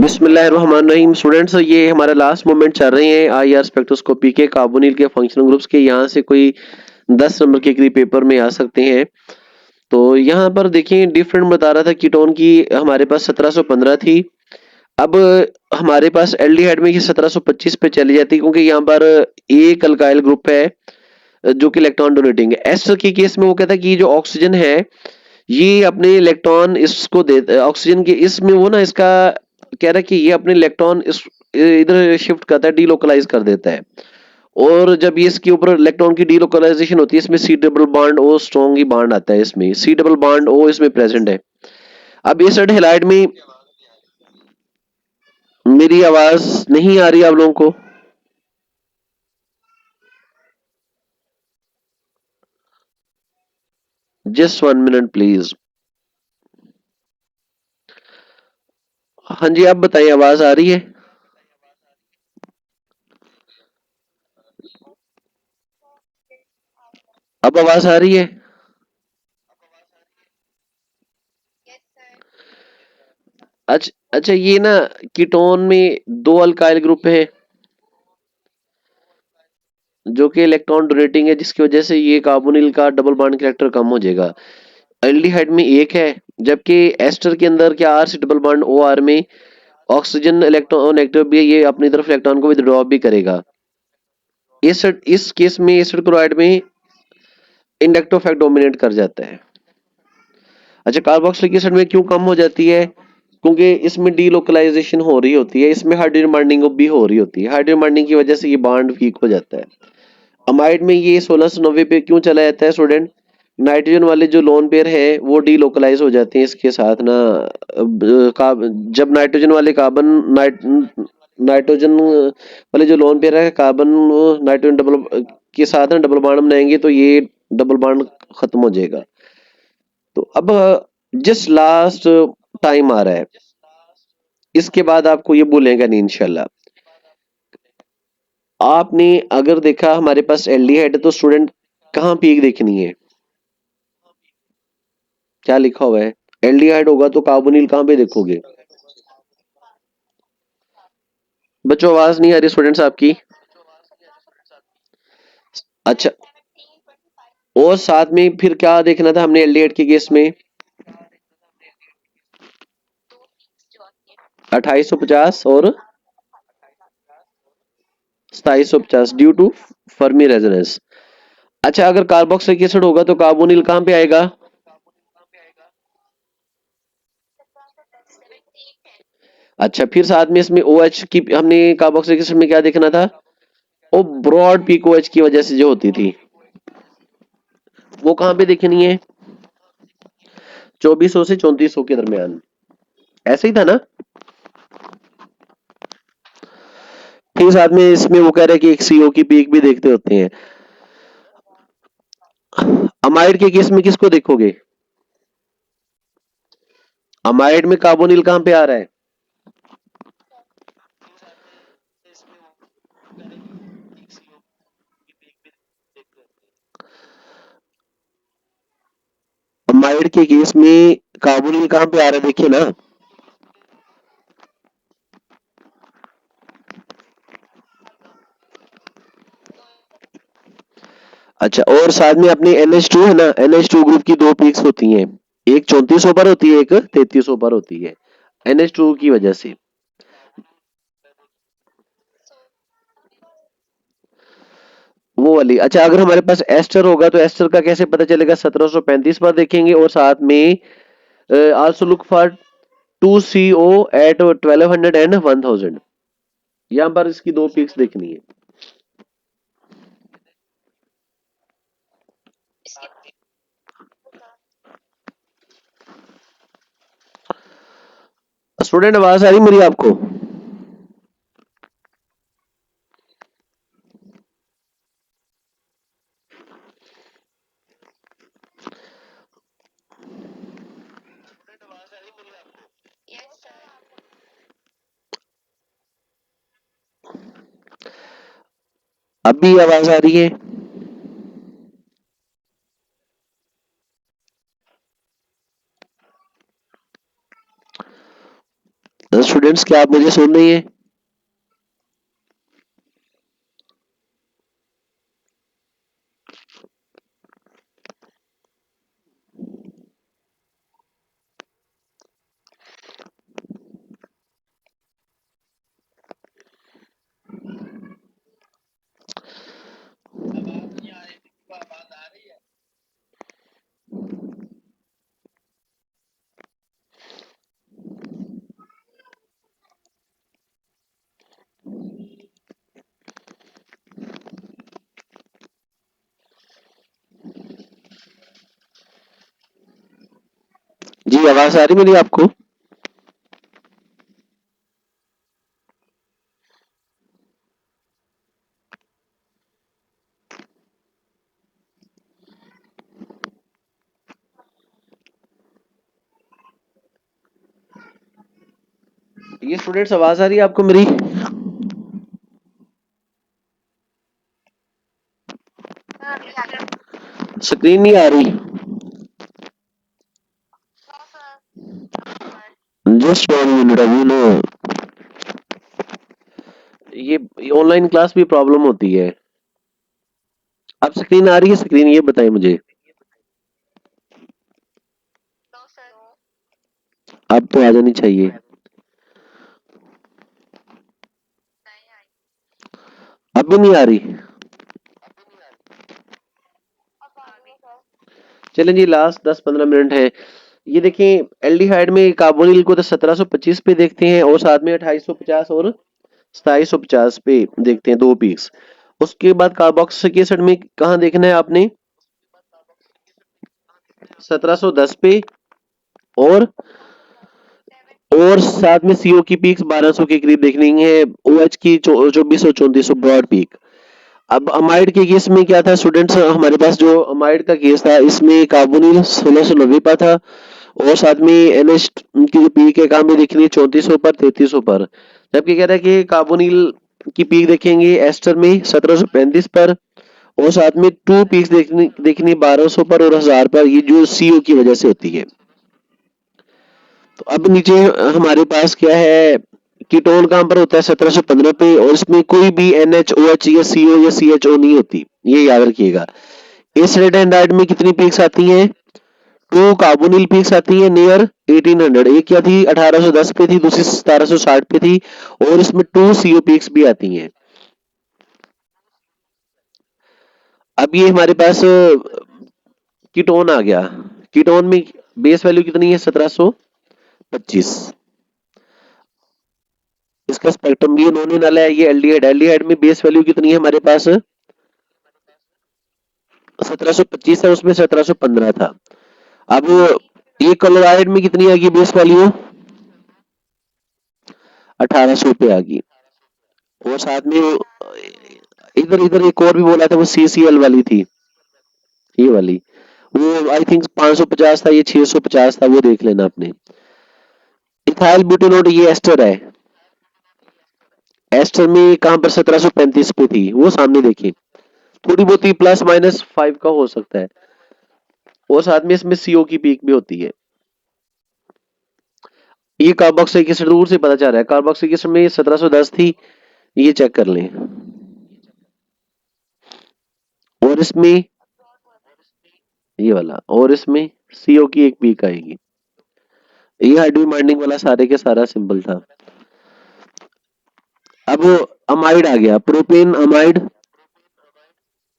बिस्मिल्लाहिर्रहमानिर्रहीम। स्टूडेंट्स, ये हमारा लास्ट मोमेंट चल रहे हैं आईआर स्पेक्ट्रोस्कोपी के कार्बोनिल के फंक्शनल ग्रुप्स के। यहाँ से कोई 10 नंबर के करीब पेपर में आ सकते हैं। तो यहाँ पर देखिए डिफरेंट बता रहा था कीटोन की हमारे पास 1715 थी। अब हमारे पास एल्डिहाइड में ये 1725 पे चली जाती है, क्योंकि यहाँ पर एक अल्काइल ग्रुप है जो कि इलेक्ट्रॉन डोनेटिंग है। एस्टर के केस में वो कहता है कि जो ऑक्सीजन है ये अपने इलेक्ट्रॉन इसको दे ऑक्सीजन के इसमें वो ना इसका कह रहा है कि ये अपने इलेक्ट्रॉन इस इधर शिफ्ट करता है, डीलोकलाइज कर देता है। और जब ये इसके ऊपर इलेक्ट्रॉन की डीलोकलाइजेशन होती है, इसमें C double bond O strong ही बॉन्ड आता है, इसमें सी डबल बॉन्ड ओ इसमें प्रेजेंट है। अब इस हेलाइड में मेरी आवाज नहीं आ रही आप लोगों को? Just 1 minute please. हाँ जी, आप बताइए, आवाज आ रही है? अब आवाज आ रही है? अच्छा अच्छा, ये ना कीटोन में दो अल्काइल ग्रुप है जो कि इलेक्ट्रॉन डोनेटिंग है, जिसकी वजह से ये कार्बोनिल का डबल बॉन्ड कैरेक्टर कम हो जाएगा। एल्डिहाइड में एक है, जबकि एस्टर के अंदर क्या आर से डबल बॉन्ड ओ आर में ऑक्सीजन इलेक्ट्रॉन नेगेटिव भी है, ये अपनी तरफ इलेक्ट्रॉन को विथड्रॉ भी करेगा। इस केस में एसिड क्लोराइड में इंडक्टिव इफेक्ट डोमिनेट कर जाता है। अच्छा, कार्बोक्सिलिक एसिड में क्यों कम हो जाती है? क्योंकि इसमें डीलोकलाइजेशन हो रही होती है, इसमें हाइड्रोजन बॉन्डिंग भी हो रही होती है। हाइड्रोजन बॉन्डिंग की वजह से ये बॉन्ड वीक हो जाता है। अमाइड में ये 1690 पे क्यों चला जाता है स्टूडेंट? नाइट्रोजन वाले जो लोन पेयर है वो डीलोकलाइज हो जाते हैं इसके साथ ना। जब नाइट्रोजन वाले कार्बन नाइट्रोजन वाले जो लोन पेयर है कार्बन नाइट्रोजन डबल के साथ ना डबल बॉन्ड बनाएंगे, तो ये डबल बॉन्ड खत्म हो जाएगा। तो अब जस्ट लास्ट टाइम आ रहा है, इसके बाद आपको ये बोलेगा नहीं इंशाल्लाह। आपने अगर देखा हमारे पास एल्डिहाइड है, तो स्टूडेंट कहाँ पीक देखनी है? क्या लिखा हुआ है? एल्डिहाइड होगा तो कार्बोनिल कहाँ पे देखोगे? बच्चों, आवाज नहीं आ रही स्टूडेंट्स आपकी? अच्छा, और साथ में फिर क्या देखना था हमने एल्डिहाइड के केस में? 2850 और 2750 ड्यू टू फर्मी रेजोनेंस। अच्छा, अगर कार्बोक्सिलिक एसिड होगा तो कार्बोनिल कहाँ पे आएगा? अच्छा, फिर साथ में इसमें ओ OH की हमने कार्बोक्सिलिक एसिड में क्या देखना था? वो ब्रॉड पीक OH की वजह से जो होती थी, वो कहाँ पे देखनी है? 2400 से 3400 के दरमियान। ऐसे ही था ना? फिर साथ में इसमें वो कह रहे हैं कि एक CO की पीक भी देखते होते हैं। अमाइड के केस में किसको देखोगे? अमाइड में कार्बोनिल कहाँ पे आ रहा है? अमाइड के केस में कार्बोनिल कहाँ पे आ रहा है, देखिए ना। अच्छा, और साथ में अपनी NH2 है ना, NH2 ग्रुप की दो पीक्स होती हैं। एक 3400 पर होती है, एक 3300 पर होती है, NH2 की वजह से। वो वाली। अच्छा, अगर हमारे पास एस्टर होगा तो एस्टर का कैसे पता चलेगा? 1735 पर देखेंगे, और साथ में also look for 2CO at 1200 and 1000। यहाँ पर इसकी दो पिक्स देखनी है। स्टूडेंट, आवाज आ रही मेरी आपको? अभी आवाज आ रही है? स्टूडेंट स्टूडेंट्स, क्या आप मुझे सुन रही हैं? जी, आवाज आ रही मेरी आपको? ये स्टूडेंट्स, आवाज आ रही है आपको मेरी? स्क्रीन नहीं आ रही? जस्ट 1 मिनट, अभी ना ये ऑनलाइन क्लास भी प्रॉब्लम होती है। अब स्क्रीन आ रही है? स्क्रीन ये बताएं मुझे। अब तो आ जानी चाहिए। अब भी नहीं आ रही? चलें जी, लास्ट 10-15 मिनट है। ये देखें, एल्डिहाइड में कार्बोनिल को तो 1725 पे देखते हैं और साथ में 2850 और 2750 पे देखते हैं, 2 पीक्स। उसके बाद कार्बोक्सिलिक एसिड में कहाँ देखना है आपने? 1710 पे, और साथ में सीओ की पीक्स 1200 के करीब देखनी है। ओएच की 2434 ब्रॉड पीक। अब अमाइड के केस में क्या था स्टूडेंट्स, हमारे पास जो अमाइड का केस था इसमें कार्बोनिल 1690 पर था, और साथ में एनएच की जो पीक है, कहाँ पे देखनी है? 3400 पर, 3300 पर। जबकि कह रहा है कि कार्बोनिल की पीक देखेंगे एस्टर में 1735 पर, और साथ में 2 पीक्स देखनी 1200 पर और 1000 पर, ये जो सीओ की वजह से होती है। तो अब नीचे हमारे पास क्या है, कीटोन कहाँ पर होता है? 1715 पे, और इसमें कोई भी एनएच, ओएच या सीओ या सीएचओ नहीं होती, ये याद रखिएगा। इस रेड एंड में कितनी पीक्स आती हैं? 2 कार्बोनिल पीक्स आती है नियर 1800। एक क्या थी? 1810 पे थी, दूसरी 1760 पे थी, और इसमें 2 सीओ पीक्स भी आती हैं। अब ये हमारे पास कीटोन आ गया। कीटोन में बेस वैल्यू कितनी है? 1725। इसका स्पेक्ट्रम भी उन्होंने डाला है। ये एल्डिहाइड, एल्डिहाइड में बेस वैल्यू कितनी है हमारे पास? 1725 है, उसमें 1715 था। अब ये क्लोराइड में कितनी आ गई बेस वैल्यू? 1800 पे आ गई। और साथ में इधर इधर एक और भी बोला था, वो CCl वाली थी, ये वाली। वो आई थिंक 550 था, ये 650 था, वो देख लेना आपने। इथाइल ब्यूटेनोट, ये एस्टर है। एस्टर में कहां पर 1735 पे थी, वो सामने देखिए। थोड़ी बहुत ही +- 5 का हो सकता है, और साथ में इसमें सीओ की पीक भी होती है। ये कार्बोक्सिलिक एसिड दूर से पता चल रहा है, कार्बोक्सिलिक एसिड में 1710 थी, ये चेक कर लें। और इसमें ये वाला, और इसमें सीओ की एक पीक आएगी। ये हाइड्रोजन बाइंडिंग वाला सारे के सारा सिंबल था। अब अमाइड आ गया, प्रोपेन अमाइड।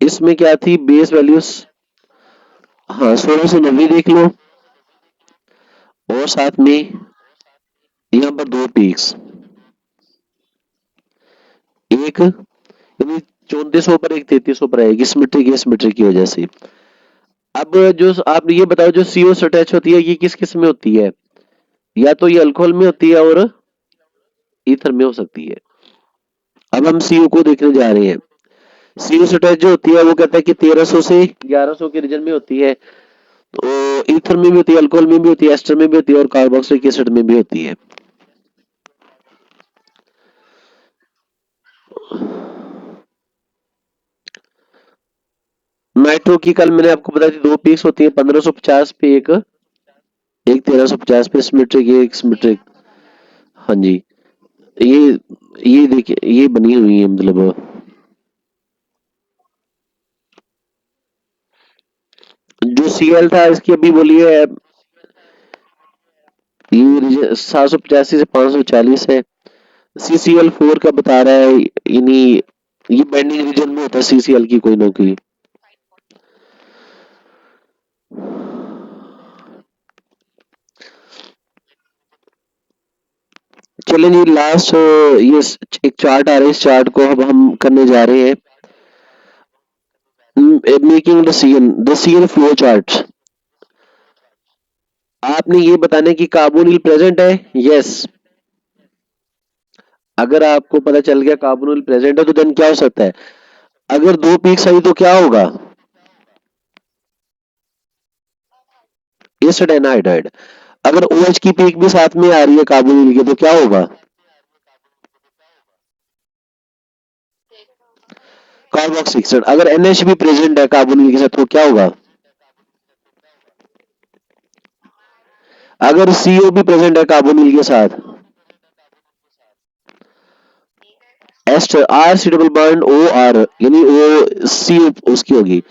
इसमें क्या थी बेस वैल्यूज? हाँ, 1690 देख लो, और साथ में यहाँ पर 2 पीक्स, एक यानी 3400 पर, एक 3300 पर आएगी, सिमेट्रिक की वजह से। अब जो आप ये बताओ, जो सीओ अटैच होती है, ये किस किस में होती है? या तो ये अल्कोहल में होती है और ईथर में हो सकती है। अब हम सीओ को देखने जा रहे हैं। सीओ अटैच जो होती है, वो कहता है कि 1300 से 1100 के रीजन में होती है। तो ईथर में भी होती है, अल्कोहल में भी होती है, एस्टर में भी होती है, और कार्बोक्सिलिक एसिड में भी होती है। नाइट्रो की कल मैंने आपको बताई थी, 2 पीक्स होती है, 1550 पे एक, एक 1350 पे सिमेट्रिक, एक सिमेट्रिक। हाँ जी। ये ये देखिए ये बनी हुई है मतलब जो सीएल था इसकी अभी बोलिए ये 785 से 540 है। CCL4 का बता रहा है यानी ये बेंडिंग रीजन में होता है CCL की कोई नौकरी। चलिए जी लास्ट ये एक चार्ट आ रहा है, इस चार्ट को अब हम करने जा रहे हैं making the CL flow chart. आपने ये बताना है कि कार्बोनिल प्रेजेंट है। यस। अगर आपको पता चल गया कार्बोनिल प्रेजेंट है तो देन क्या हो सकता है, अगर दो पीक्स आई तो क्या होगा, एसिड एनहाइड्राइड। अगर OH की पीक भी साथ में आ रही है कार्बोनिल की तो क्या होगा, कार्बोक्सिलिक एसिड। अगर NH भी प्रेजेंट है कार्बोनिल के साथ तो क्या होगा, अगर CO भी प्रेजेंट है कार्बोनिल के साथ, ester R C double bond OR यानी O C उसकी होगी।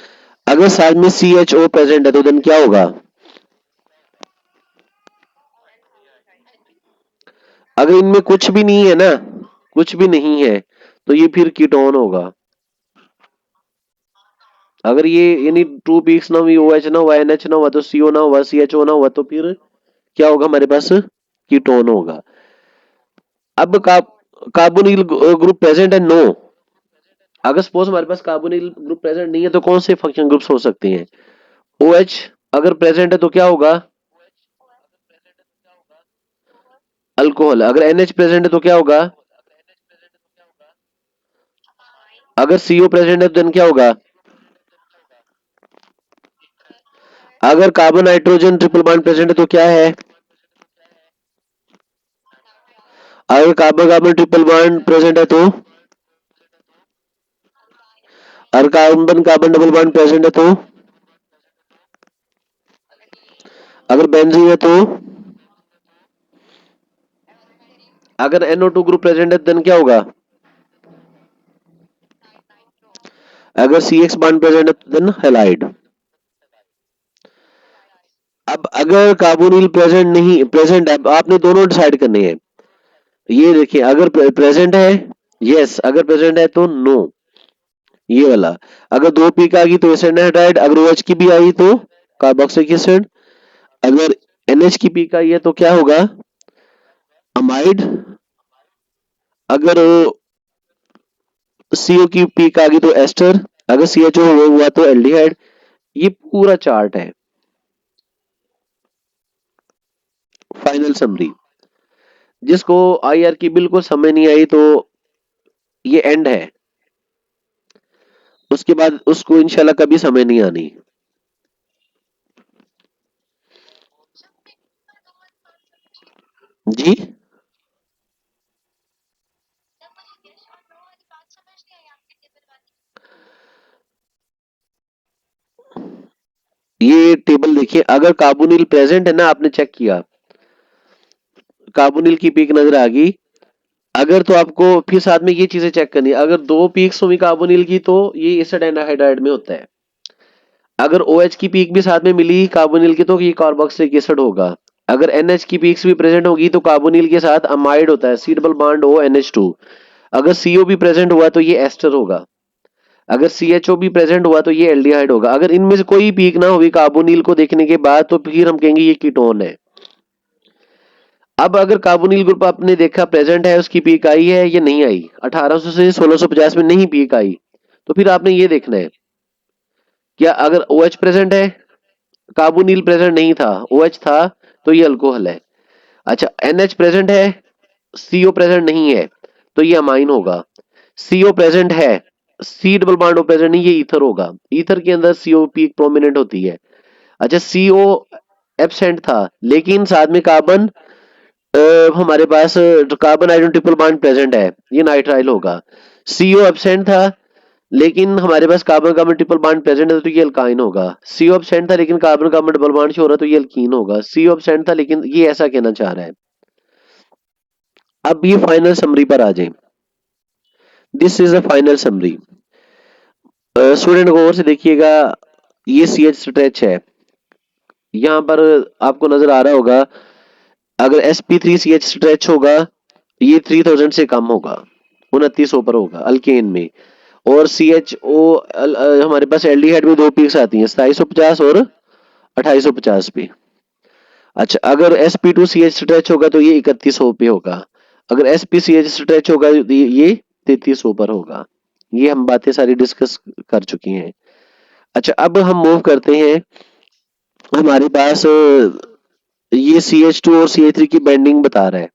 अगर साथ में CHO प्रेजेंट है तो देन क्या होगा, अगर इनमें कुछ भी नहीं है ना, कुछ भी नहीं है तो ये फिर कीटोन होगा। अगर ये यानी टू पीक्स ना हुई, OH ना हुआ, NH ना हुआ तो CO ना हुआ, CHO ना हुआ तो फिर क्या होगा हमारे पास, कीटोन होगा। अब कार्बोनिल ग्रुप प्रेजेंट है, नो। अगर सपोज हमारे पास कार्बोनिल ग्रुप प्रेजेंट नहीं है तो कौन से फंक्शन ग्रुप्स हो सकते हैं, OH अगर प्रेजेंट है तो क्या होगा, अल्कोहल। अगर NH प्रेजेंट है तो क्या होगा, अगर CO प्रेजेंट है तो देन क्या होगा, अगर carbon nitrogen triple bond present है तो क्या है, अगर carbon carbon triple bond present है तो, अगर carbon carbon double bond present है तो, अगर बेंजीन है तो, अगर NO2 ग्रुप प्रेजेंट है तो देन क्या होगा, अगर CX बॉन्ड प्रेजेंट है तो देन हैलाइड। अब अगर कार्बोनिल प्रेजेंट नहीं प्रेजेंट है, अब आपने दोनों डिसाइड करने हैं। ये देखिए अगर प्रेजेंट है, यस। अगर प्रेजेंट है तो नो, ये वाला। अगर दो पीक आ गई तो एसिड एनहाइड्राइड, अगर OH की भी आई तो कार्बोक्सिलिक एसिड, अगर NH की पीक आई है तो क्या होगा, अमाइड, अगर CO की पीक आ गई तो एस्टर, अगर CHO हुआ तो एल्डिहाइड। ये पूरा चार्ट है, फाइनल समरी। जिसको IR की बिल्कुल समझ नहीं आई तो ये एंड है, उसके बाद उसको इंशाल्लाह कभी समझ नहीं आनी। जी। ये टेबल देखिए, अगर कार्बोनिल प्रेजेंट है ना, आपने चेक किया कार्बोनिल की पीक नजर आ गई, अगर तो आपको फिर साथ में ये चीजें चेक करनी है, अगर दो पीक्स हुई कार्बोनिल की तो ये एसिड एनहाइड्राइड में होता है। अगर OH की पीक भी साथ में मिली कार्बोनिल की तो ये कार्बोक्सिलिक एसिड होगा। अगर NH की पीक्स भी प्रेजेंट होगी तो कार्बोनिल के साथ अमाइड होता है, सी डबल बॉन्ड O NH2। अगर CO भी प्रेजेंट हुआ तो ये एस्टर होगा। अगर CHO भी प्रेजेंट हुआ तो ये एल्डिहाइड होगा। अगर इनमें से कोई पीक ना हुई कार्बोनिल को देखने के बाद तो फिर हम कहेंगे ये कीटोन है। अब अगर कार्बोनिल ग्रुप आपने देखा प्रेजेंट है, उसकी पीक आई है या नहीं आई, 1800 से 1650 में नहीं पीक आई, तो फिर आपने ये देखना है क्या अगर OH प्रेजेंट है, कार्बोनिल प्रेजेंट नहीं था, OH था, तो ये अल्कोहल है। अच्छा NH प्रेजेंट है, CO प्रेजेंट नहीं है तो ये अमाइन होगा। CO प्रेजेंट है, C double bond O present नहीं, ये ईथर होगा। ईथर के अंदर CO पीक प्रोमिनेंट होती है। अच्छा CO एब्सेंट था लेकिन साथ में कार्बन हमारे पास carbon hydrogen triple bond present है, ये नाइट्राइल होगा। CO एब्सेंट था लेकिन हमारे पास carbon carbon triple bond present है तो ये अल्काइन होगा। CO एब्सेंट था लेकिन carbon carbon double bond show हो रहा है तो ये अल्कीन होगा। CO एब्सेंट था लेकिन ये ऐसा कहना चाह रहा है। अब ये फाइनल समरी पर आ जाए। This is a final summary. Student गौर से देखिएगा, ये सी एच स्ट्रेच है। यहाँ पर आपको नजर आ रहा होगा, अगर sp3ch स्ट्रेच होगा, ये 3000 से कम होगा, 2900 पर होगा अल्केन में। और CHO हमारे पास एल्डिहाइड में दो पीक्स आती हैं, 2750 और 2850 पे। अच्छा, अगर sp2ch स्ट्रेच होगा तो ये 3100 पे होगा। अगर spch स्ट्रेच होगा तो ये 3300 पर होगा। ये हम बातें सारी डिस्कस कर चुकी हैं। अच्छा, अब हम मूव करते हैं। हमारे पास ये CH2 और CH3 की बेंडिंग बता रहा है,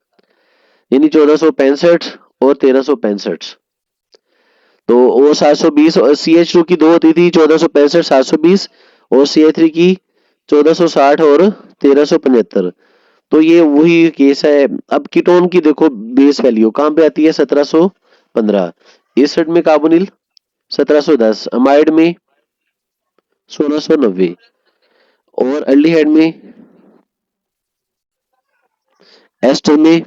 यानी 1465 और 1365। तो वो 720, और CH2 की दो होती थी, 1465 720, और CH3 की 1460 और 1375। तो ये वही केस है। अब कीटोन की देखो बेस वैल्यू कहाँ पे आती है, 1715। एसिड में कार्बोनिल 1710, अमाइड में 1690, और एल्डिहाइड में, एस्टर में,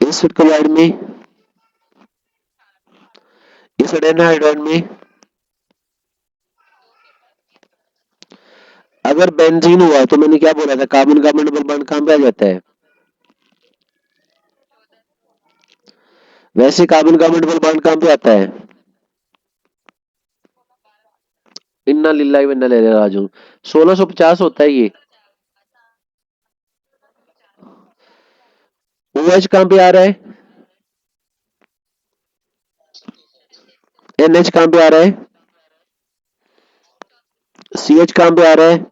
एसिड क्लोराइड में, एसिड एनहाइड्राइड में। अगर बेंजीन हुआ तो मैंने क्या बोला था, कार्बन कार्बन डबल बॉन्ड कहाँ पे आ जाता है। वैसे कार्बन कार्बन डबल बॉन्ड कहाँ पे आता है, इन्ना लिल्लाहि व इन्ना इलैहि राजिऊन। 1650 होता है ये। OH कहाँ पे आ रहा है, NH कहाँ पे आ रहा है, CH कहाँ पे आ रहा है,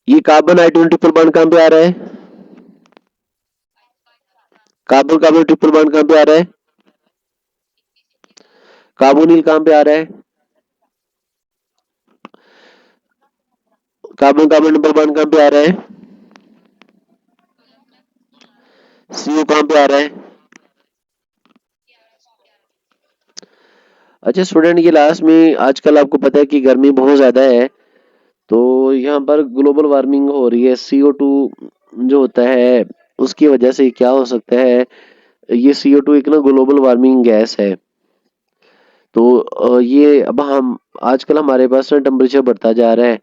ये कार्बन हाइड्रोजन ट्रिपल बॉन्ड कहाँ पे आ रहा है, कार्बन कार्बन ट्रिपल बॉन्ड कहाँ पे आ रहा है, कार्बोनिल कहाँ पे आ रहा है, कार्बन कार्बन डबल बॉन्ड कहाँ पे आ रहा है, CO कहाँ पे आ रहा है। अच्छा स्टूडेंट, ये लास्ट में आजकल आपको पता है कि गर्मी बहुत ज्यादा है, तो यहाँ पर ग्लोबल वार्मिंग हो रही है। CO2 जो होता है उसकी वजह से क्या हो सकता है, ये CO2 एक ना ग्लोबल वार्मिंग गैस है। तो ये अब हम आजकल हमारे पास ना टेम्परेचर बढ़ता जा रहा है,